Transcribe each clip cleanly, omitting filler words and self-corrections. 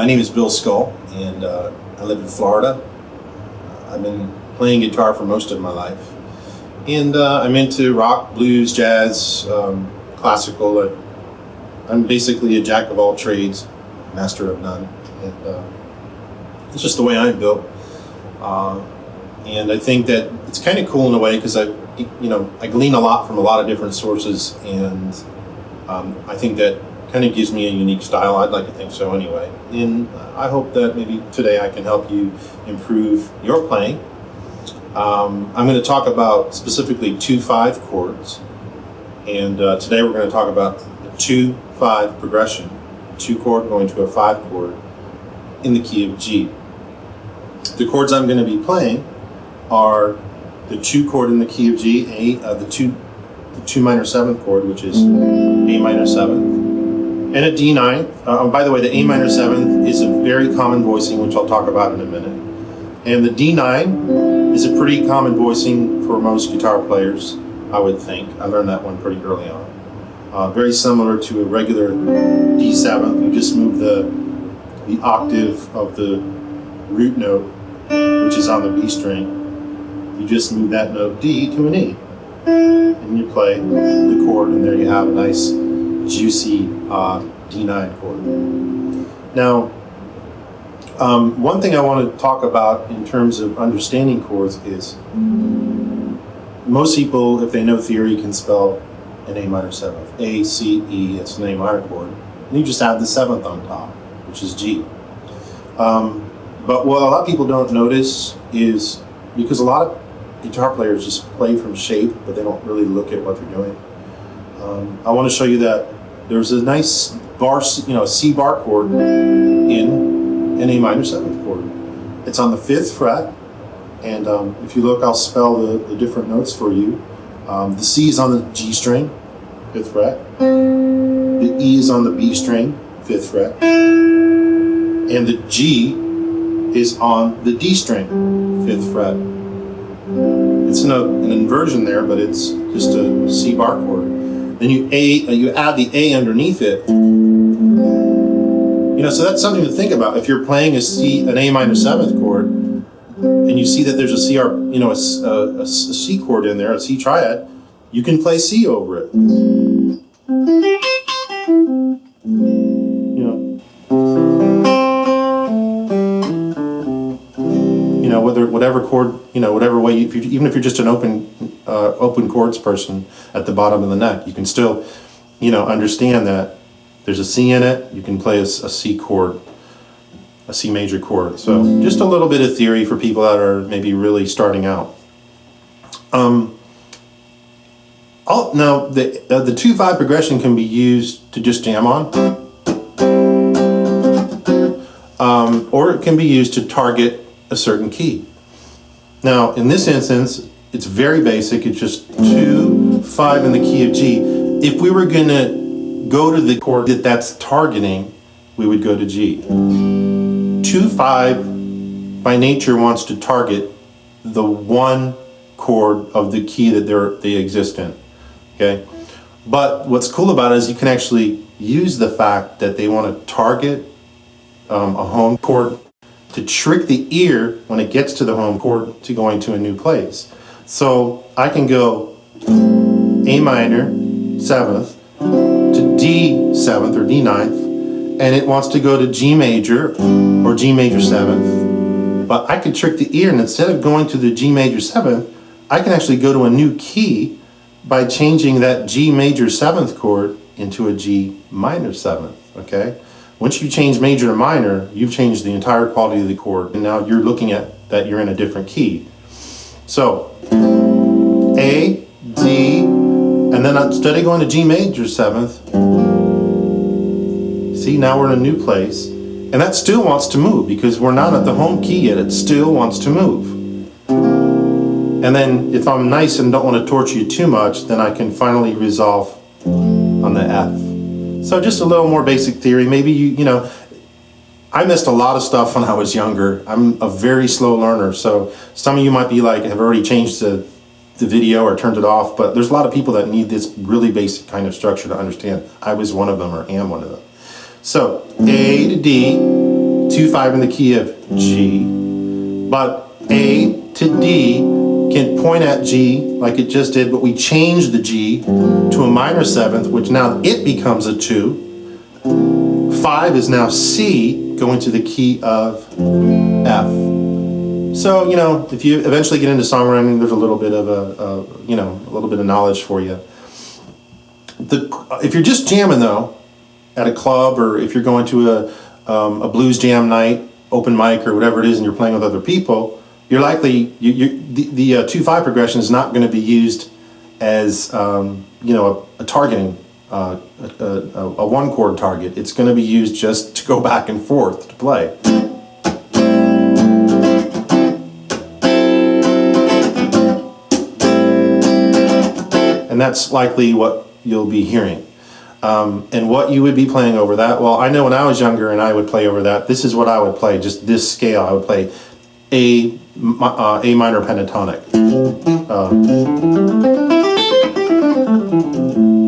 My name is Bill Skull, and I live in Florida. I've been playing guitar for most of my life, and I'm into rock, blues, jazz, classical. I'm basically a jack of all trades, master of none, and it's just the way I'm built. And I think that it's kind of cool in a way because I glean a lot from a lot of different sources, and I think that kind of gives me a unique style. I'd like to think so anyway. And I hope that maybe today I can help you improve your playing. I'm going to talk about specifically 2-5 chords, and today we're going to talk about the 2-5 progression, 2 chord going to a 5 chord in the key of G. The chords I'm going to be playing are the 2 chord in the key of G, the 2 minor 7th chord, which is A minor 7th, and a D9. By the way, the A minor 7th is a very common voicing, which I'll talk about in a minute. And the D9 is a pretty common voicing for most guitar players, I would think. I learned that one pretty early on. Very similar to a regular D7th. You just move the octave of the root note, which is on the B string. You just move that note D to an E, and you play the chord, and there you have a nice juicy D9 chord. Now, one thing I want to talk about in terms of understanding chords is most people, if they know theory, can spell an A minor 7th. A, C, E, it's an A minor chord. And you just add the 7th on top, which is G. But what a lot of people don't notice is, because a lot of guitar players just play from shape, but they don't really look at what they're doing. I want to show you that there's a nice bar, C bar chord in an A minor 7th chord. It's on the 5th fret, and if you look, I'll spell the different notes for you. The C is on the G string, 5th fret. The E is on the B string, 5th fret. And the G is on the D string, 5th fret. It's an inversion there, but it's just a C bar chord. Then you add the A underneath it. So that's something to think about. If you're playing an A minor 7th chord, and you see that there's a C chord in there, a C triad, you can play C over it. Whatever chord, whatever way, even if you're just an open chords person at the bottom of the neck, you can still, understand that there's a C in it. You can play a C chord, a C major chord. So just a little bit of theory for people that are maybe really starting out. Now the 2-5 progression can be used to just jam on, or it can be used to target a certain key. Now, in this instance, it's very basic. It's just 2-5 in the key of G. If we were going to go to the chord that's targeting, we would go to G. 2-5 by nature wants to target the one chord of the key that they exist in. Okay? But what's cool about it is you can actually use the fact that they want to target a home chord to trick the ear when it gets to the home chord to going to a new place. So I can go A minor 7th to D 7th or D 9th, and it wants to go to G major or G major 7th. But I can trick the ear, and instead of going to the G major 7th, I can actually go to a new key by changing that G major 7th chord into a G minor 7th, okay? Once you change major to minor, you've changed the entire quality of the chord, and now you're looking at that you're in a different key. So, A, D, and then instead of going to G major 7th, see, now we're in a new place, and that still wants to move because we're not at the home key yet. It still wants to move. And then if I'm nice and don't want to torture you too much, then I can finally resolve on the F. So just a little more basic theory. Maybe I missed a lot of stuff when I was younger. I'm a very slow learner, so some of you might be like, have already changed the video or turned it off, but there's a lot of people that need this really basic kind of structure to understand. I was one of them, or am one of them. So A to D, 2-5 in the key of G, but A to D can point at G like it just did, but we changed the G to a minor 7th, which now it becomes a 2. 5 is now C, going to the key of F. So, you know, if you eventually get into songwriting, there's a little bit of a little bit of knowledge for you. If you're just jamming though, at a club, or if you're going to a blues jam night, open mic, or whatever it is, and you're playing with other people, you're likely, the 2-5 progression is not going to be used as, a targeting, a 1-chord target. It's going to be used just to go back and forth to play. And that's likely what you'll be hearing. And what you would be playing over that, well, I know when I was younger and I would play over that, this is what I would play, just this scale. I would play A minor pentatonic.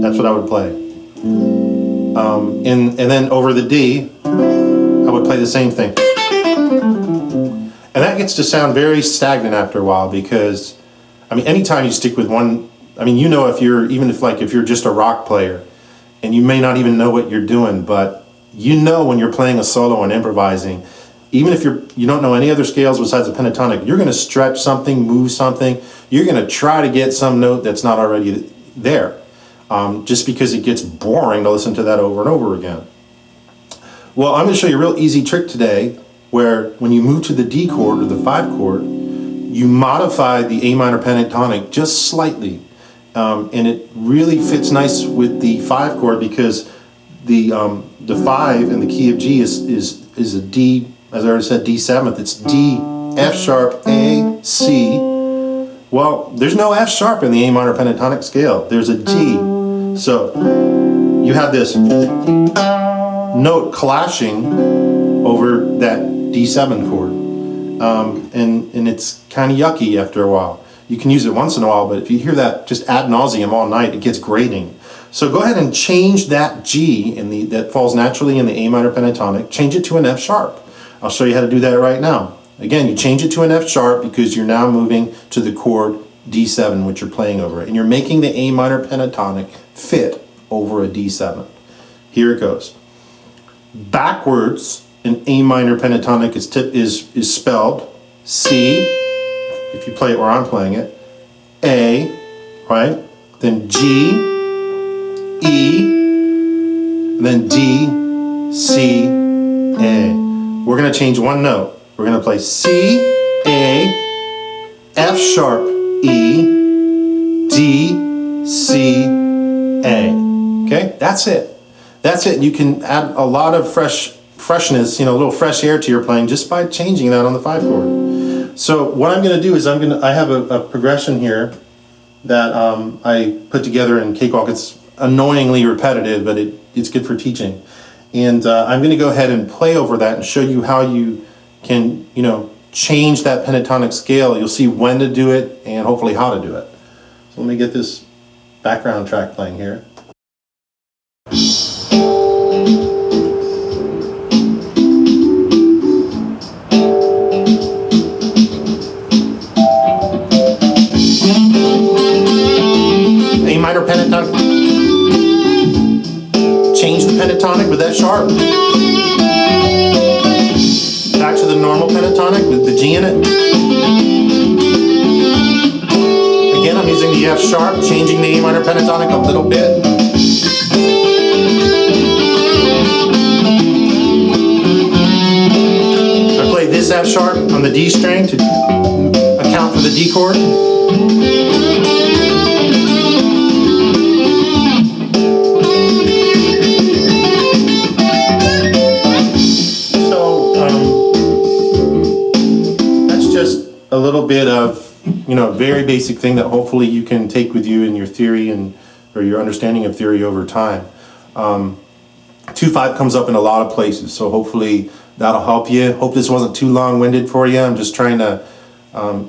That's what I would play. And then over the D, I would play the same thing. And that gets to sound very stagnant after a while, because, I mean, anytime you stick with one, I mean, you know, if you're just a rock player, and you may not even know what you're doing, but you know when you're playing a solo and improvising, even if you don't know any other scales besides the pentatonic, you're going to stretch something, move something. You're going to try to get some note that's not already there, just because it gets boring to listen to that over and over again. Well, I'm going to show you a real easy trick today, where when you move to the D chord or the 5 chord, you modify the A minor pentatonic just slightly. And it really fits nice with the 5 chord, because the 5 in the key of G is a D, as I already said, D7th. It's D, F sharp, A, C. Well, there's no F sharp in the A minor pentatonic scale. There's a D. So you have this note clashing over that D7 chord, and it's kind of yucky after a while. You can use it once in a while, but if you hear that just ad nauseum all night, it gets grating. So go ahead and change that G that falls naturally in the A minor pentatonic, change it to an F sharp. I'll show you how to do that right now. Again, you change it to an F sharp because you're now moving to the chord D7, which you're playing over it, and you're making the A minor pentatonic fit over a D7. Here it goes. Backwards, an A minor pentatonic is spelled C, if you play it where I'm playing it, A, right? Then G, E, then D, C, A. We're going to change one note. We're going to play C, A, F sharp, E, D, C, A. Okay? That's it. That's it. You can add a lot of freshness, a little fresh air to your playing just by changing that on the 5 chord. So what I'm going to do is I have a progression here that I put together in Cakewalk. It's annoyingly repetitive, but it's good for teaching. And I'm going to go ahead and play over that and show you how you can, change that pentatonic scale. You'll see when to do it and hopefully how to do it. So let me get this background track playing here. A minor pentatonic. Change the pentatonic with F sharp. Back to the normal pentatonic with the G in it. Again, I'm using the F sharp, changing the A minor pentatonic a little bit. I play this F sharp on the D string to account for the D chord. A little bit of, very basic thing that hopefully you can take with you in your theory or your understanding of theory over time. 2-5 comes up in a lot of places, so hopefully that'll help you. Hope this wasn't too long-winded for you. I'm just trying to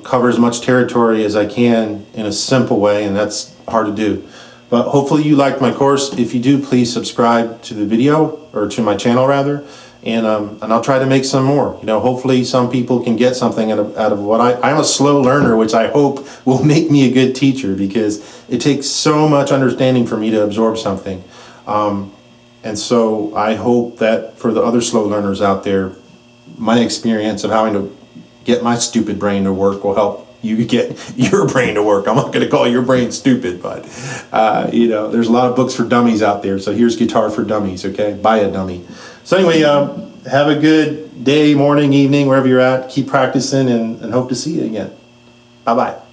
cover as much territory as I can in a simple way, and that's hard to do. But hopefully you liked my course. If you do, please subscribe to the video, or to my channel rather, and I'll try to make some more. You know, hopefully some people can get something out of what I'm a slow learner, which I hope will make me a good teacher, because it takes so much understanding for me to absorb something. And so I hope that for the other slow learners out there, my experience of having to get my stupid brain to work will help you get your brain to work. I'm not going to call your brain stupid, but you know, there's a lot of books for dummies out there. So here's Guitar for Dummies. Okay, buy a dummy. So anyway, have a good day, morning, evening, wherever you're at. Keep practicing, and hope to see you again. Bye bye.